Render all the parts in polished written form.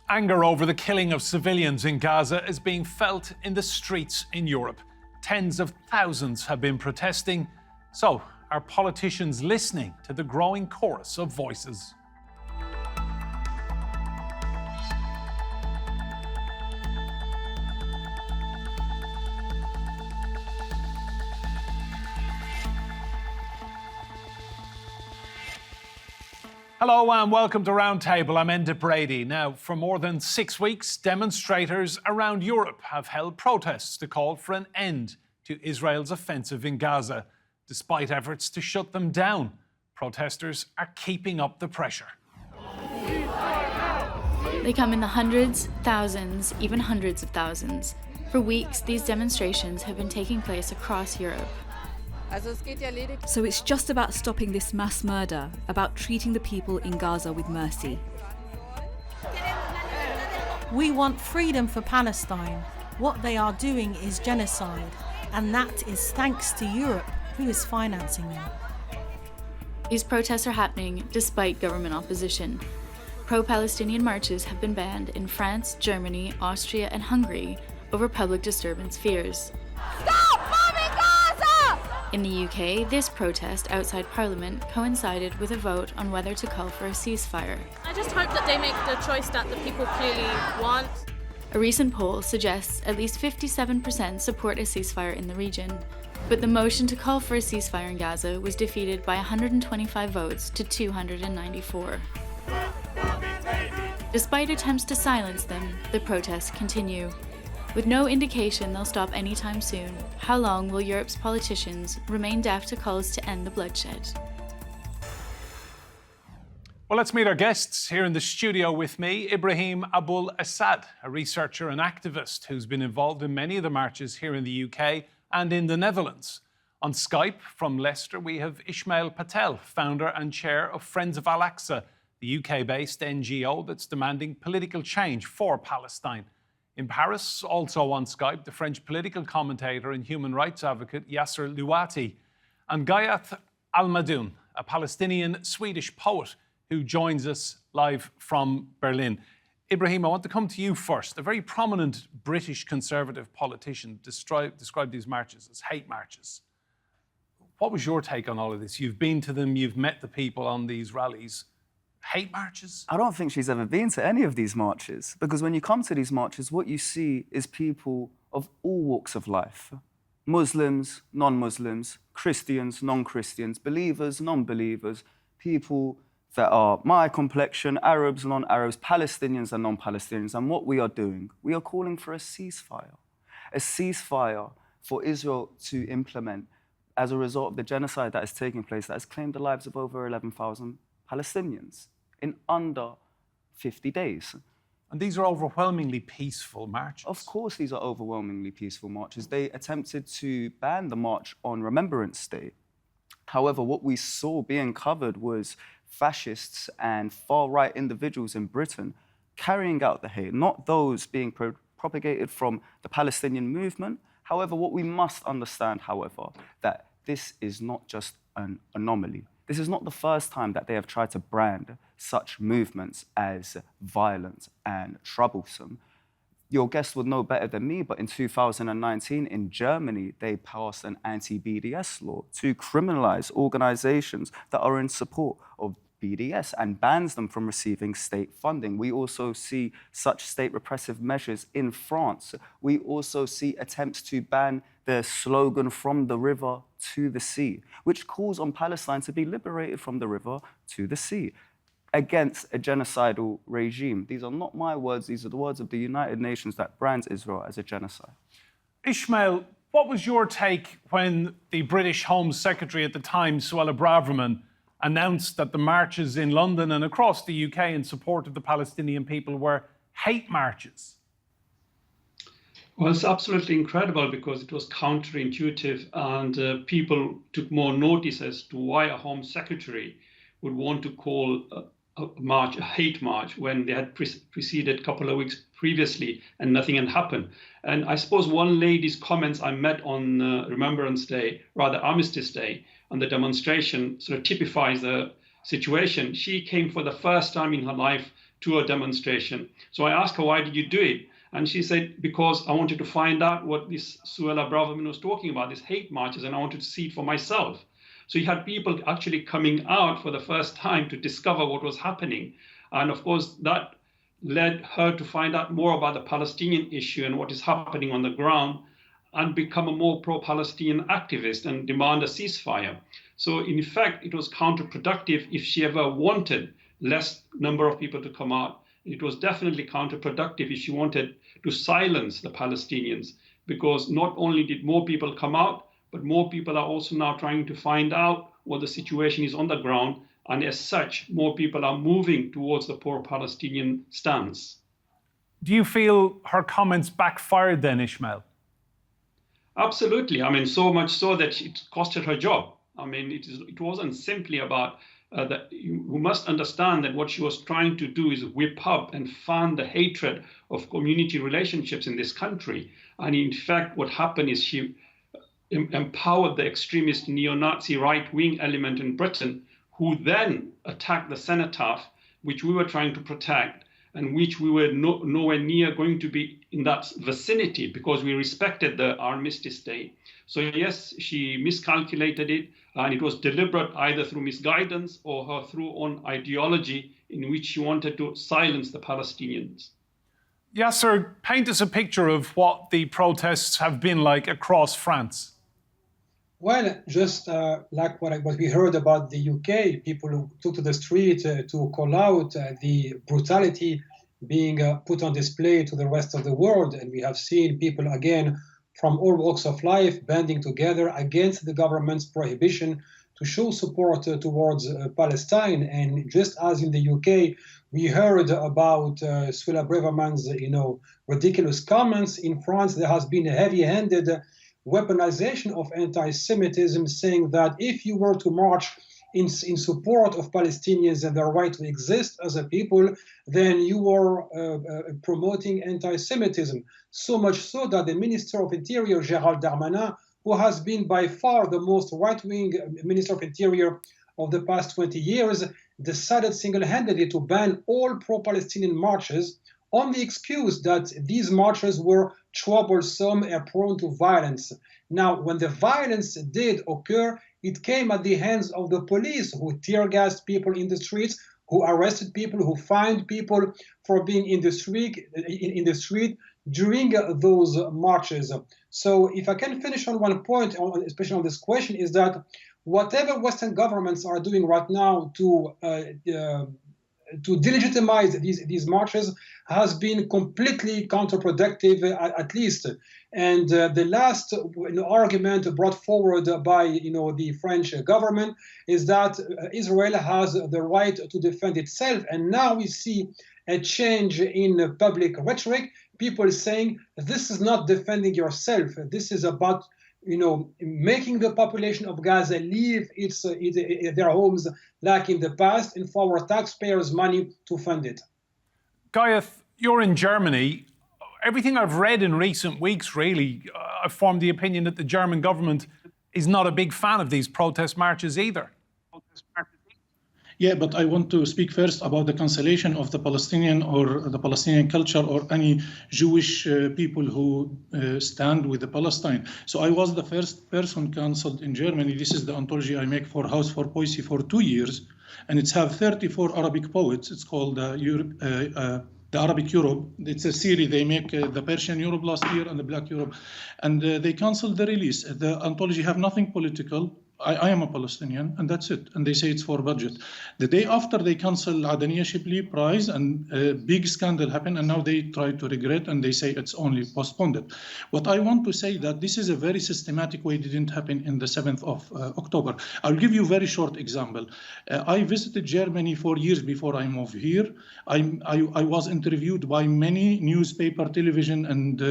Anger over the killing of civilians in Gaza is being felt in the streets in Europe. Tens of thousands have been protesting. So, are politicians listening to the growing chorus of voices? Hello and welcome to Roundtable. I'm Enda Brady. Now, for more than 6 weeks, demonstrators around Europe have held protests to call for an end to Israel's offensive in Gaza. Despite efforts to shut them down, protesters are keeping up the pressure. They come in the hundreds, thousands, even hundreds of thousands. For weeks, these demonstrations have been taking place across Europe. So it's just about stopping this mass murder, about treating the people in Gaza with mercy. We want freedom for Palestine. What they are doing is genocide, and that is thanks to Europe, who is financing them. These protests are happening despite government opposition. Pro-Palestinian marches have been banned in France, Germany, Austria and Hungary over public disturbance fears. Stop bombing Gaza! In the UK, this protest outside Parliament coincided with a vote on whether to call for a ceasefire. I just hope that they make the choice that the people clearly want. A recent poll suggests at least 57% support a ceasefire in the region. But the motion to call for a ceasefire in Gaza was defeated by 125 votes to 294. Despite attempts to silence them, the protests continue. With no indication they'll stop anytime soon, how long will Europe's politicians remain deaf to calls to end the bloodshed? Well, let's meet our guests. Here in the studio with me, Ibrahim Abul Essad, a researcher and activist who's been involved in many of the marches here in the UK and in the Netherlands. On Skype from Leicester, we have Ismail Patel, founder and chair of Friends of Aqsa, the UK-based NGO that's demanding political change for Palestine. In Paris, also on Skype, the French political commentator and human rights advocate Yasser Louati, and Ghayath Almadhoun, a Palestinian Swedish poet who joins us live from Berlin. Ibrahim, I want to come to you first. A very prominent British Conservative politician described these marches as hate marches. What was your take on all of this? You've been to them, you've met the people on these rallies. Hate marches? I don't think she's ever been to any of these marches, because when you come to these marches, what you see is people of all walks of life. Muslims, non-Muslims, Christians, non-Christians, believers, non-believers, people that are my complexion, Arabs, non-Arabs, Palestinians and non-Palestinians. And what we are doing, we are calling for a ceasefire for Israel to implement as a result of the genocide that is taking place, that has claimed the lives of over 11,000 Palestinians in under 50 days. And these are overwhelmingly peaceful marches. Of course these are overwhelmingly peaceful marches. They attempted to ban the march on Remembrance Day. However, what we saw being covered was fascists and far-right individuals in Britain carrying out the hate, not those being propagated from the Palestinian movement. However, what we must understand, however, that this is not just an anomaly. This is not the first time that they have tried to brand such movements as violent and troublesome. Your guest would know better than me, but in 2019 in Germany, they passed an anti-BDS law to criminalize organizations that are in support of BDS and bans them from receiving state funding. We also see such state repressive measures in France. We also see attempts to ban the slogan "From the river to the sea," which calls on Palestine to be liberated from the river to the sea, against a genocidal regime. These are not my words, these are the words of the United Nations that brands Israel as a genocide. Ishmael, what was your take when the British Home Secretary at the time, Suella Braverman, announced that the marches in London and across the UK in support of the Palestinian people were hate marches? Well, it's absolutely incredible because it was counterintuitive, and people took more notice as to why a Home Secretary would want to call a march a hate march when they had preceded a couple of weeks previously and nothing had happened. And I suppose one lady's comments I met on Remembrance Day, rather Armistice Day, on the demonstration sort of typifies the situation. She came for the first time in her life to a demonstration. So I asked her, why did you do it? And she said, because I wanted to find out what this Suella Braverman was talking about, these hate marches, and I wanted to see it for myself. So you had people actually coming out for the first time to discover what was happening. And of course, that led her to find out more about the Palestinian issue and what is happening on the ground, and become a more pro-Palestinian activist and demand a ceasefire. So in fact, it was counterproductive if she ever wanted less number of people to come out. It was definitely counterproductive if she wanted to silence the Palestinians, because not only did more people come out, but more people are also now trying to find out what the situation is on the ground. And as such, more people are moving towards the pro-Palestinian stance. Do you feel her comments backfired then, Ismail? Absolutely. I mean, so much so that it costed her job. I mean, it wasn't simply about that. You must understand that what she was trying to do is whip up and fan the hatred of community relationships in this country. And in fact, what happened is she empowered the extremist neo-Nazi right-wing element in Britain, who then attacked the cenotaph, which we were trying to protect, and which we were nowhere near going to be in that vicinity because we respected the armistice day. So yes, she miscalculated it, and it was deliberate either through misguidance or her through own ideology in which she wanted to silence the Palestinians. Yasser, paint us a picture of what the protests have been like across France. Well, just like what we heard about the UK, people who took to the street to call out the brutality being put on display to the rest of the world. And we have seen people, again, from all walks of life banding together against the government's prohibition to show support towards Palestine. And just as in the UK, we heard about Suella Braverman's, ridiculous comments. In France, there has been a heavy-handed weaponization of anti-Semitism, saying that if you were to march in support of Palestinians and their right to exist as a people, then you were promoting anti-Semitism. So much so that the Minister of Interior, Gérald Darmanin, who has been by far the most right-wing Minister of Interior of the past 20 years, decided single-handedly to ban all pro-Palestinian marches on the excuse that these marches were troublesome and prone to violence. Now, when the violence did occur, it came at the hands of the police, who tear-gassed people in the streets, who arrested people, who fined people for being in the street during those marches. So if I can finish on one point, especially on this question, is that whatever Western governments are doing right now to delegitimize these marches has been completely counterproductive, at least. And the last argument brought forward by the French government is that Israel has the right to defend itself. And now we see a change in public rhetoric. People saying this is not defending yourself. This is about making the population of Gaza leave their homes like in the past, and for our taxpayers' money to fund it. Ghayath, you're in Germany. Everything I've read in recent weeks, really, I've formed the opinion that the German government is not a big fan of these protest marches either. Yeah, but I want to speak first about the cancellation of the Palestinian or the Palestinian culture or any Jewish people who stand with the Palestine. So I was the first person cancelled in Germany. This is the anthology I make for House for Poesy for 2 years, and it's have 34 Arabic poets. It's called the Arabic Europe. It's a series. They make the Persian Europe last year and the Black Europe, and they canceled the release. The anthology have nothing political. I am a Palestinian, and that's it. And they say it's for budget. The day after, they canceled Adania Shipley Prize, and a big scandal happened, and now they try to regret, and they say it's only postponed. What I want to say that this is a very systematic way. It didn't happen in the 7th of October. I'll give you a very short example. I visited Germany 4 years before I moved here. I was interviewed by many newspaper, television, and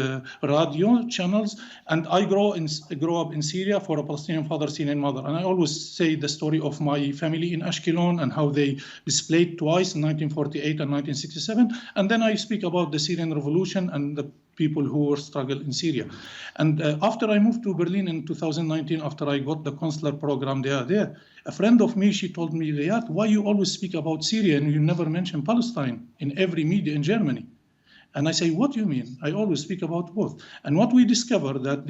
radio channels, and I grew up in Syria for a Palestinian father, Syrian mother. And I always say the story of my family in Ashkelon and how they displaced twice in 1948 and 1967. And then I speak about the Syrian revolution and the people who were struggling in Syria. And after I moved to Berlin in 2019, after I got the consular program there, a friend of me, she told me, Ghayath, why you always speak about Syria and you never mention Palestine in every media in Germany? And I say, what do you mean? I always speak about both. And what we discovered that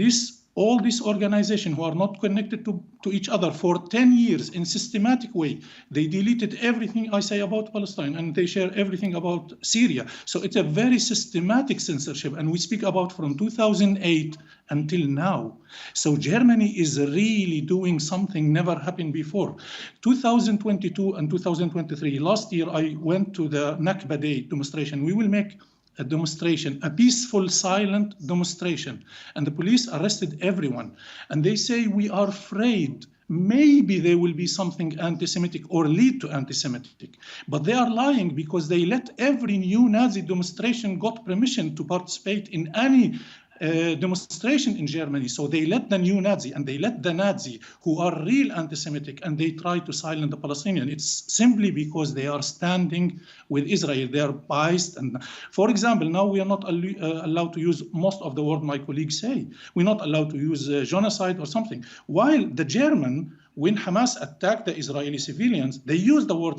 all these organizations who are not connected to each other for 10 years in systematic way, they deleted everything I say about Palestine and they share everything about Syria. So it's a very systematic censorship, and we speak about from 2008 until now. So Germany is really doing something never happened before. 2022 and 2023, last year I went to the Nakba Day demonstration. We will make a demonstration, a peaceful, silent demonstration. And the police arrested everyone. And they say, we are afraid maybe there will be something anti-Semitic or lead to anti-Semitic. But they are lying, because they let every new Nazi demonstration got permission to participate in any demonstration in Germany. So they let the new Nazi and they let the Nazi who are real anti-Semitic, and they try to silence the Palestinian. It's simply because they are standing with Israel. They are biased. And for example, now we are not allowed to use most of the word my colleagues say. We're not allowed to use genocide or something. While the German, when Hamas attacked the Israeli civilians, they used the word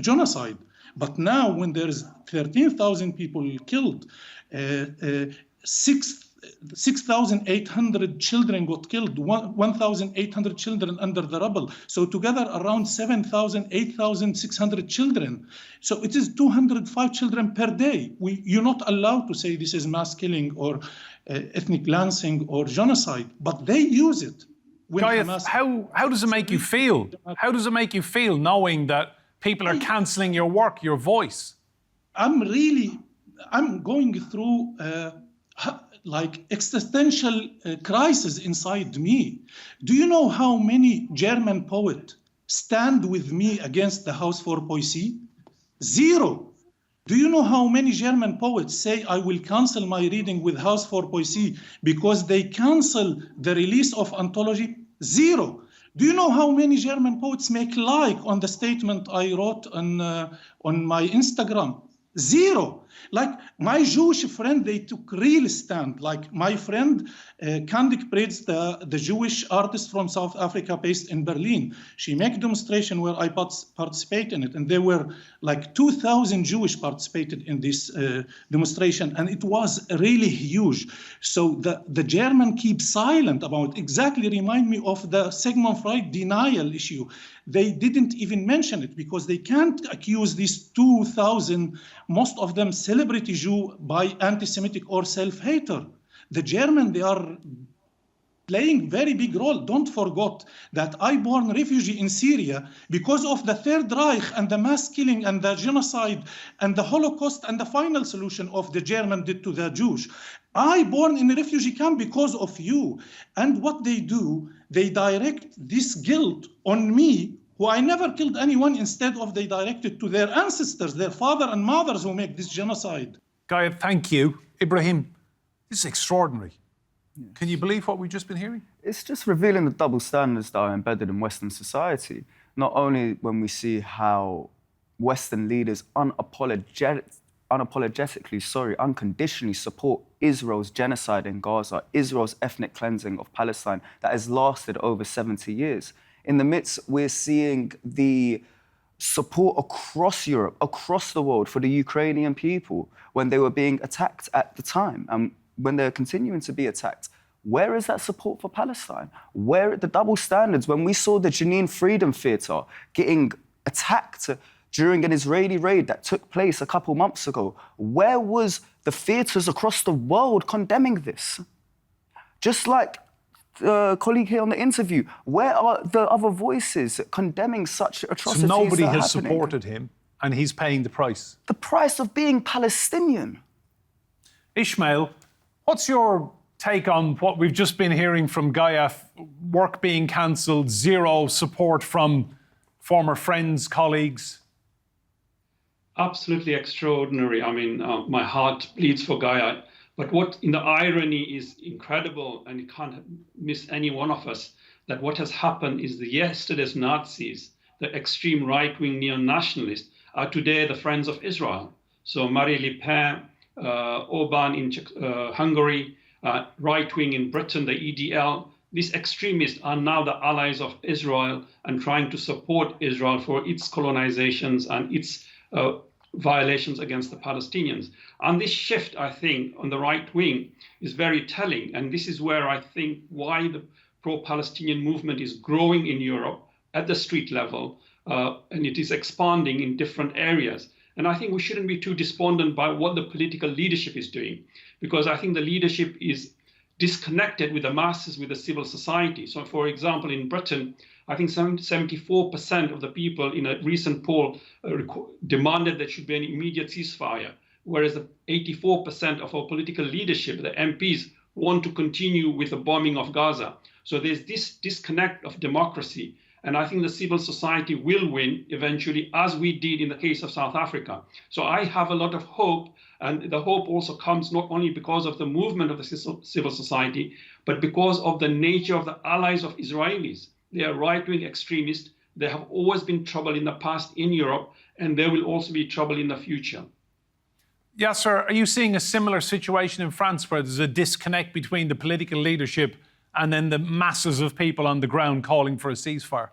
genocide. But now when there's 13,000 people killed, 6,800 children got killed, 1,800 children under the rubble. So together around 8,600 children. So it is 205 children per day. You're not allowed to say this is mass killing or ethnic cleansing or genocide, but they use it. Ghayath, how does it make you feel? How does it make you feel knowing that people are cancelling your work, your voice? I'm going through like existential crisis inside me. Do you know how many German poets stand with me against the House for Poesy? 0. Do you know how many German poets say I will cancel my reading with House for Poesy because they cancel the release of anthology? 0. Do you know how many German poets make like on the statement I wrote on my Instagram? 0. Like my Jewish friend, they took real stand. Like my friend Kandik Preds, the Jewish artist from South Africa based in Berlin. She made a demonstration where I participate in it. And there were like 2,000 Jewish participated in this demonstration. And it was really huge. So the German keep silent about exactly remind me of the Sigmund Freud denial issue. They didn't even mention it because they can't accuse these 2,000, most of them celebrity Jew, by anti-Semitic or self-hater. The German, they are playing very big role. Don't forget that I born refugee in Syria because of the Third Reich and the mass killing and the genocide and the Holocaust and the final solution of the German did to the Jews. I born in a refugee camp because of you. And what they do, they direct this guilt on me, who I never killed anyone. Instead of they direct it to their ancestors, their father and mothers who make this genocide. Ghayath, thank you. Ibrahim, this is extraordinary. Yes. Can you believe what we've just been hearing? It's just revealing the double standards that are embedded in Western society. Not only when we see how Western leaders unconditionally support Israel's genocide in Gaza, Israel's ethnic cleansing of Palestine that has lasted over 70 years. In the midst, we're seeing the support across Europe, across the world for the Ukrainian people when they were being attacked at the time and when they're continuing to be attacked. Where is that support for Palestine? Where are the double standards? When we saw the Jenin Freedom Theatre getting attacked during an Israeli raid that took place a couple months ago, where was the theatres across the world condemning this? Just like the colleague here on the interview, where are the other voices condemning such atrocities? So nobody has supported him, and he's paying the price. The price of being Palestinian. Ismail, what's your take on what we've just been hearing from Ghayath? Work being cancelled, 0 support from former friends, colleagues. Absolutely extraordinary. I mean, my heart bleeds for Ghayath. But what in the irony is incredible, and it can't miss any one of us, that what has happened is the yesterday's Nazis, the extreme right-wing neo-nationalists, are today the friends of Israel. So Marine Le Pen, Orban in Hungary, right wing in Britain, the EDL. These extremists are now the allies of Israel and trying to support Israel for its colonizations and its violations against the Palestinians. And this shift, I think, on the right wing is very telling. And this is where I think why the pro-Palestinian movement is growing in Europe at the street level, and it is expanding in different areas. And I think we shouldn't be too despondent by what the political leadership is doing, because I think the leadership is disconnected with the masses, with the civil society. So, for example, in Britain, I think 74% of the people in a recent poll demanded there should be an immediate ceasefire, whereas 84% of our political leadership, the MPs, want to continue with the bombing of Gaza. So there's this disconnect of democracy. And I think the civil society will win eventually, as we did in the case of South Africa. So I have a lot of hope. And the hope also comes not only because of the movement of the civil society, but because of the nature of the allies of Israelis. They are right-wing extremists. There have always been trouble in the past in Europe, and there will also be trouble in the future. Yasser, are you seeing a similar situation in France where there's a disconnect between the political leadership and then the masses of people on the ground calling for a ceasefire?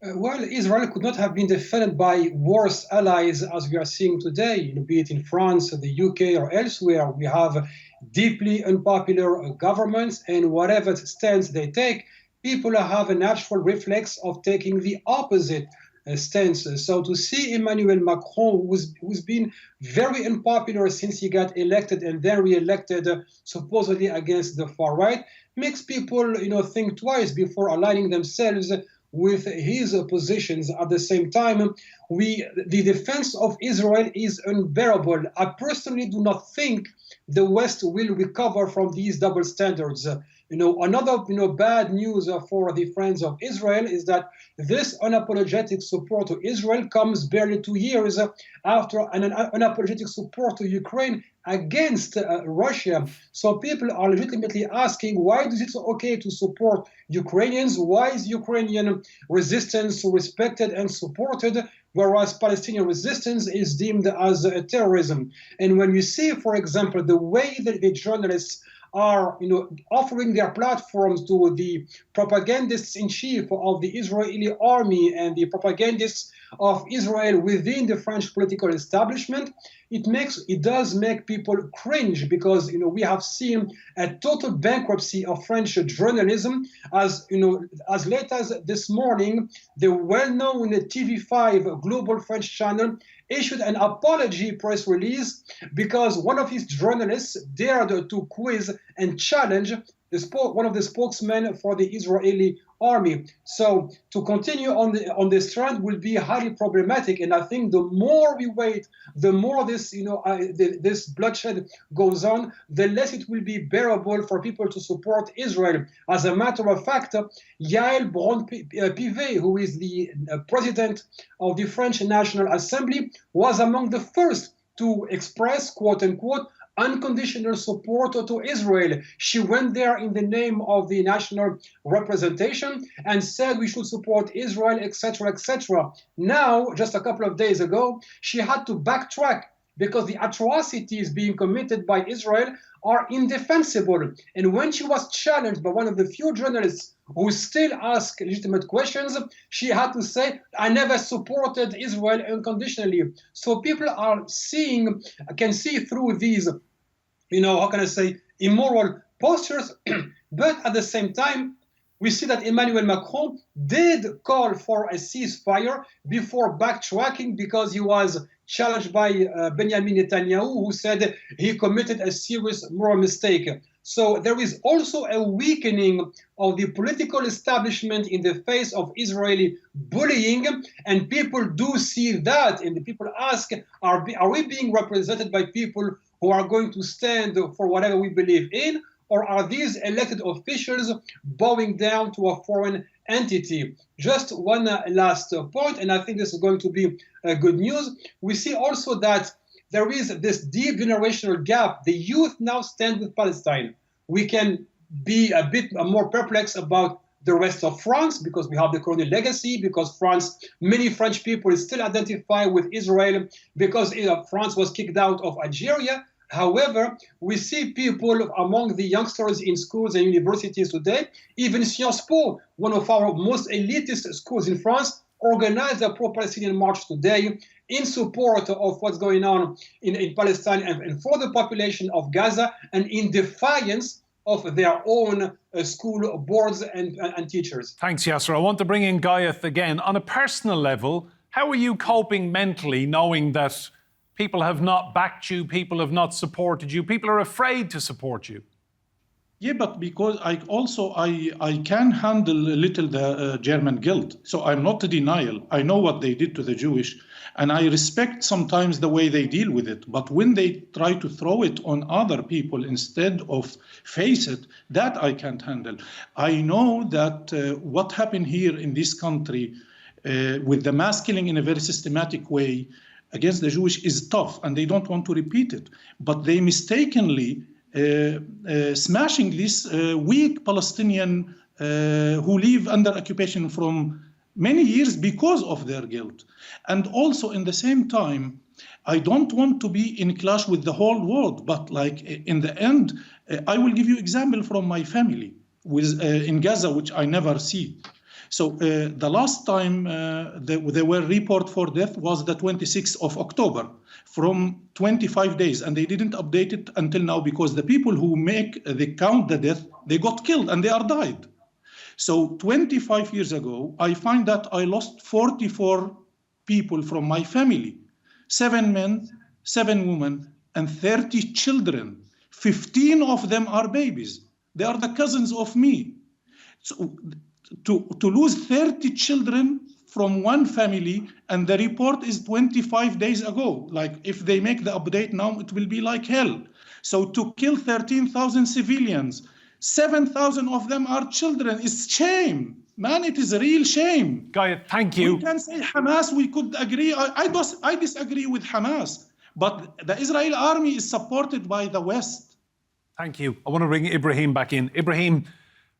Well, Israel could not have been defended by worse allies as we are seeing today, be it in France, the UK, or elsewhere. We have deeply unpopular governments, and whatever stance they take, people have a natural reflex of taking the opposite stance. So to see Emmanuel Macron, who's been very unpopular since he got elected and then re-elected supposedly against the far right, makes people think twice before aligning themselves with his positions. At the same time, the defense of Israel is unbearable. I personally do not think the West will recover from these double standards. Another bad news for the friends of Israel is that this unapologetic support to Israel comes barely 2 years after an unapologetic support to Ukraine against Russia. So people are legitimately asking, why is it okay to support Ukrainians? Why is Ukrainian resistance respected and supported, whereas Palestinian resistance is deemed as terrorism? And when you see, for example, the way that the journalists are offering their platforms to the propagandists in chief of the Israeli army and the propagandists of Israel within the French political establishment, it does make people cringe, because we have seen a total bankruptcy of French journalism. As late as this morning, the well-known TV5 global French channel issued an apology press release because one of his journalists dared to quiz and challenge one of the spokesmen for the Israeli army. So to continue on this trend will be highly problematic, and I think the more we wait, the more this this bloodshed goes on, the less it will be bearable for people to support Israel. As a matter of fact, Yael Braun-Pivet, who is the president of the French National Assembly, was among the first to express, quote unquote, unconditional support to Israel. She went there in the name of the national representation and said we should support Israel, etc., etc. Now, just a couple of days ago, she had to backtrack because the atrocities being committed by Israel are indefensible. And when she was challenged by one of the few journalists who still ask legitimate questions, she had to say, I never supported Israel unconditionally. So people can see through these, immoral postures. But at the same time, we see that Emmanuel Macron did call for a ceasefire before backtracking because he was challenged by Benjamin Netanyahu, who said he committed a serious moral mistake. So there is also a weakening of the political establishment in the face of Israeli bullying, and people do see that, and the people ask, are we being represented by people who are going to stand for whatever we believe in, or are these elected officials bowing down to a foreign entity? Just one last point, and I think this is going to be good news. We see also that there is this deep generational gap. The youth now stand with Palestine. We can be a bit more perplexed about the rest of France, because we have the colonial legacy, because many French people still identify with Israel, because France was kicked out of Algeria. However, we see people among the youngsters in schools and universities today, even Sciences Po, one of our most elitist schools in France, organized a pro-Palestinian march today in support of what's going on in Palestine and for the population of Gaza, and in defiance of their own school boards and teachers. Thanks, Yasser. I want to bring in Ghayath again. On a personal level, how are you coping mentally knowing that people have not backed you, people have not supported you, people are afraid to support you? Yeah, but because I can handle a little the German guilt. So I'm not a denial. I know what they did to the Jewish, and I respect sometimes the way they deal with it. But when they try to throw it on other people instead of face it, that I can't handle. I know that what happened here in this country with the mass killing in a very systematic way against the Jewish is tough, and they don't want to repeat it. But they mistakenly smashing these weak Palestinian who live under occupation from many years because of their guilt. And also, in the same time, I don't want to be in clash with the whole world, but like in the end, I will give you example from my family with in Gaza, which I never see. So the last time there were report for death was the 26th of October, from 25 days, and they didn't update it until now because the people who they count the death, they got killed and they are died. So 25 years ago, I find that I lost 44 people from my family, 7 men, 7 women, and 30 children. 15 of them are babies. They are the cousins of me. So to lose 30 children from one family, and the report is 25 days ago. Like if they make the update now, it will be like hell. So to kill 13,000 civilians, 7,000 of them are children. It's shame, man. It is a real shame. Ghayath, thank you. We can say Hamas, we could agree. I disagree with Hamas, but the Israeli army is supported by the West. Thank you. I want to bring Ibrahim back in. Ibrahim,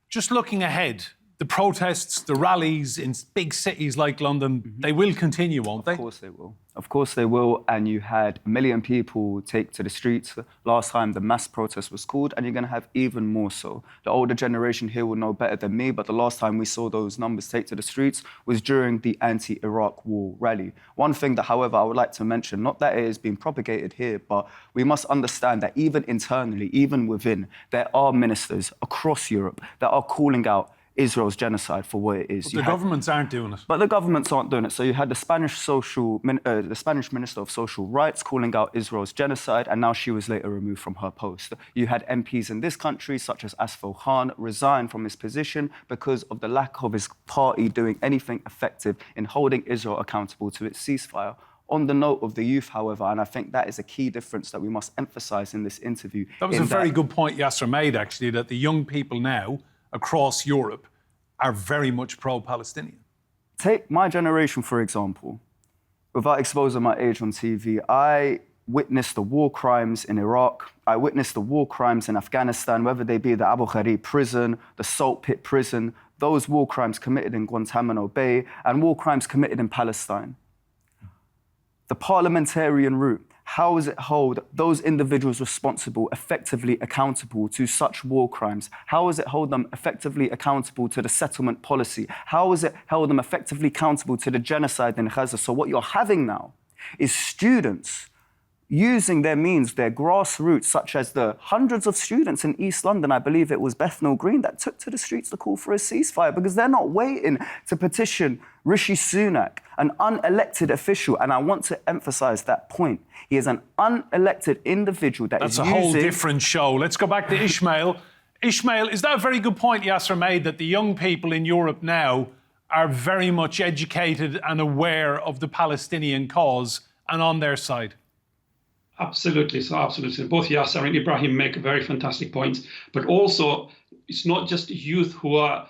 just looking ahead, the protests, the rallies in big cities like London, they will continue, won't they? Of course they will. Of course they will. And you had 1 million people take to the streets last time the mass protest was called, and you're going to have even more so. The older generation here will know better than me, but the last time we saw those numbers take to the streets was during the anti-Iraq war rally. One thing that, however, I would like to mention, not that it is being propagated here, but we must understand that even internally, even within, there are ministers across Europe that are calling out Israel's genocide for what it is. But the governments aren't doing it. But the governments aren't doing it. So you had the Spanish Minister of Social Rights calling out Israel's genocide, and now she was later removed from her post. You had MPs in this country, such as Asfel Khan, resign from his position because of the lack of his party doing anything effective in holding Israel accountable to its ceasefire. On the note of the youth, however, and I think that is a key difference that we must emphasize in this interview. That was a very good point Yasser made, actually, that the young people now across Europe are very much pro-Palestinian. Take my generation, for example. Without exposing my age on TV, I witnessed the war crimes in Iraq. I witnessed the war crimes in Afghanistan, whether they be the Abu Ghraib prison, the Salt Pit prison, those war crimes committed in Guantanamo Bay, and war crimes committed in Palestine. The parliamentarian route, how does it hold those individuals responsible effectively accountable to such war crimes? How does it hold them effectively accountable to the settlement policy? How does it hold them effectively accountable to the genocide in Gaza? So what you're having now is students using their means, their grassroots, such as the hundreds of students in East London, I believe it was Bethnal Green, that took to the streets to call for a ceasefire because they're not waiting to petition Rishi Sunak, an unelected official. And I want to emphasize that point. He is an unelected individual That's a whole different show. Let's go back to Ismail. Ismail, is that a very good point Yasser made, that the young people in Europe now are very much educated and aware of the Palestinian cause and on their side? Absolutely. So absolutely. Both Yasser and Ibrahim make very fantastic points. But also, it's not just youth who are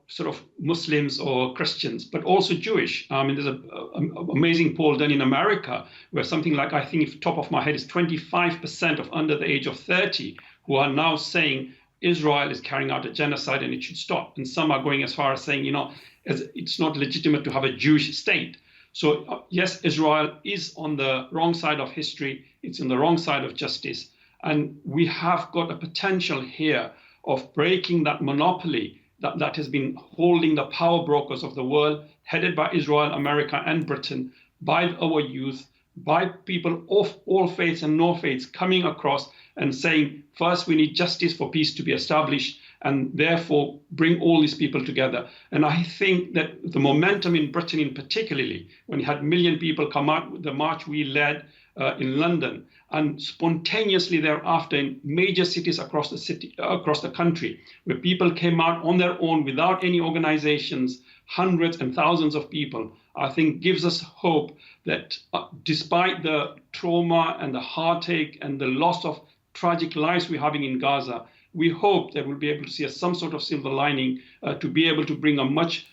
sort of Muslims or Christians, but also Jewish. I mean, there's an amazing poll done in America where something like, I think, top of my head, is 25% of under the age of 30 who are now saying Israel is carrying out a genocide and it should stop. And some are going as far as saying, it's not legitimate to have a Jewish state. So yes, Israel is on the wrong side of history. It's on the wrong side of justice. And we have got a potential here of breaking that monopoly that has been holding the power brokers of the world, headed by Israel, America, and Britain, by our youth, by people of all faiths and no faiths coming across and saying, first, we need justice for peace to be established, and therefore bring all these people together. And I think that the momentum in Britain, in particularly, when you had 1 million people come out with the march we led in London, and spontaneously thereafter in major cities across the country, where people came out on their own without any organizations, hundreds and thousands of people, I think gives us hope that despite the trauma and the heartache and the loss of tragic lives we're having in Gaza, we hope that we'll be able to see some sort of silver lining to be able to bring a much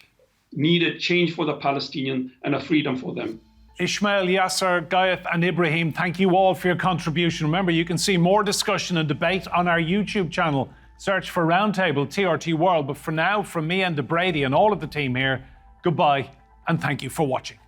needed change for the Palestinians and a freedom for them. Ismail, Yasser, Ghayath and Ibrahim, thank you all for your contribution. Remember, you can see more discussion and debate on our YouTube channel. Search for Roundtable TRT World. But for now, from me and Brady and all of the team here, goodbye and thank you for watching.